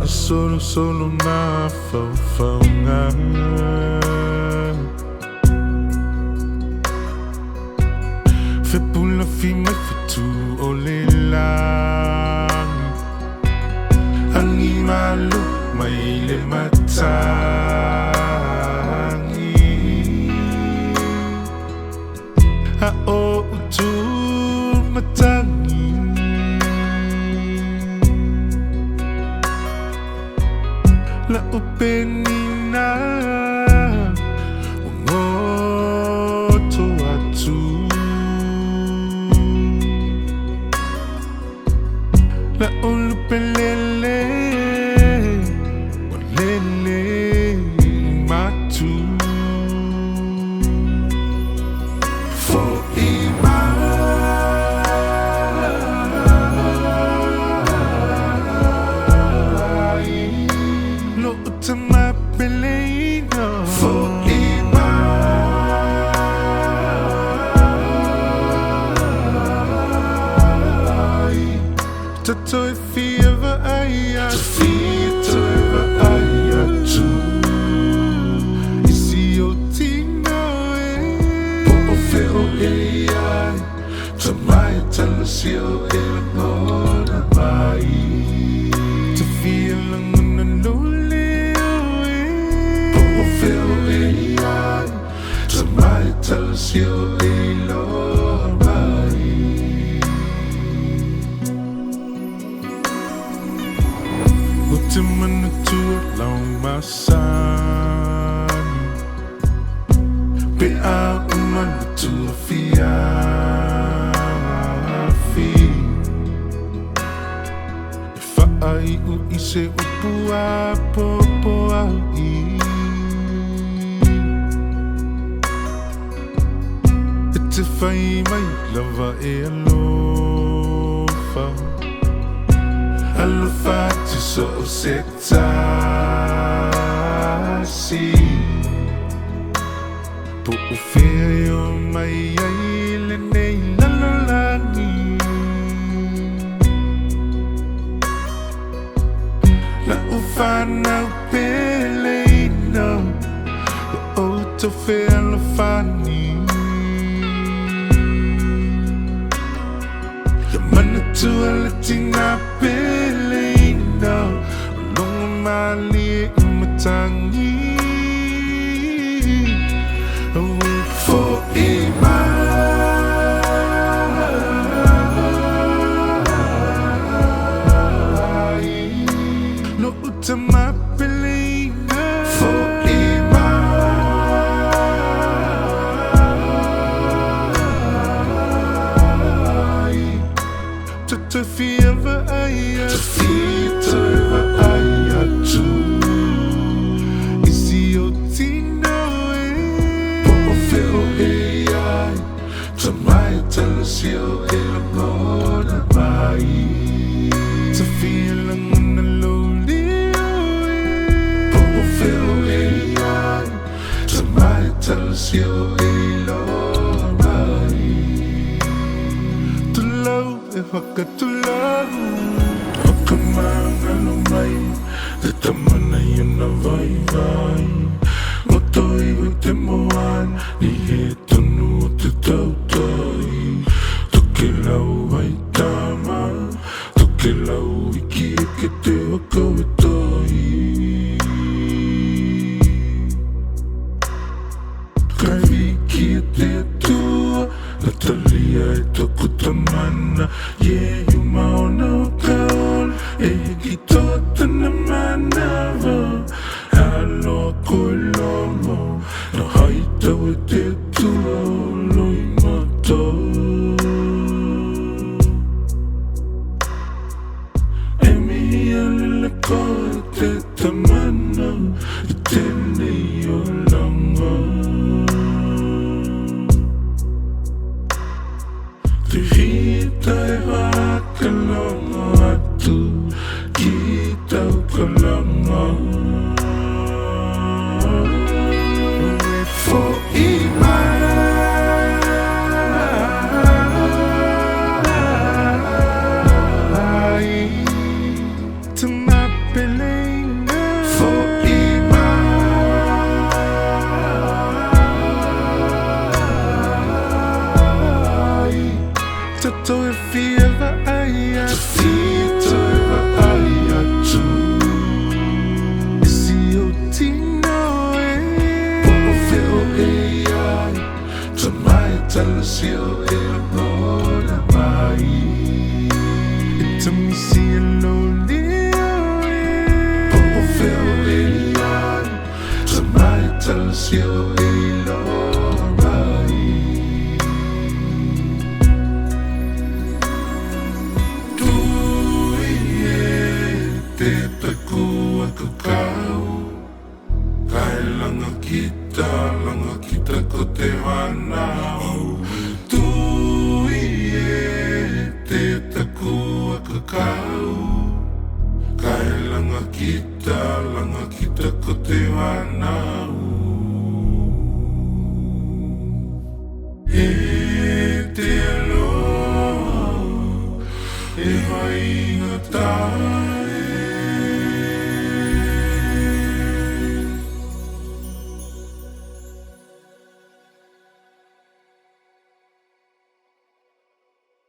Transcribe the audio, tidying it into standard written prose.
Solo na fau nga Fe pula fi mai fitu o le lang Angi malu mai le matangi A o utu matangi La upenina Ngoto atu La ulupelele Walele matu For ima to my belino for ima to if he ever aya to feel to ever aya tu isi o tino po feo ai to my talusio el mona mai to feel tells you bai Utimana tu long masan Be a umana tu fia fi If I u ise upua popo au I If I my lover alofa Alofa to so sektasi Po ufeo mai aile nei lalolani La ufana upeleino La oto fe alofani To a Latina Pelino, long mali umatangi. For ima, no utama Pelino. For ima. To feel ever aya to feel to ever aya tu isi o tino po feo ai to my talusio el mona mai to feel ang lonely po feo ai to my talusio el Hakatulahu Hakamanga no mai Te tamana yuna vai vai Ngotoi hui te moan Ni he tonu te tautoi Toke lau hai tama Toke lau iki e ke te wakau e toi Kai wiki e te atua La talia e toku tamana Yeah, you mauna o kaol E ki tota na manava Halo koe lomo No haita o te tua loi mato E mihi alele koe te tamana I tenei o langa Te hita e hakalonga atu Ki tau kalanga For ima To my belly sio e lola mai. It's a missy lonely oh feel elian. Somebody tell us sio e lola mai. Tui e te takua kakau. Langa kita ko te wanau. Tui e te takua kakau. Kai langa kita ko te wanau. E te aloha, e mai ngatai.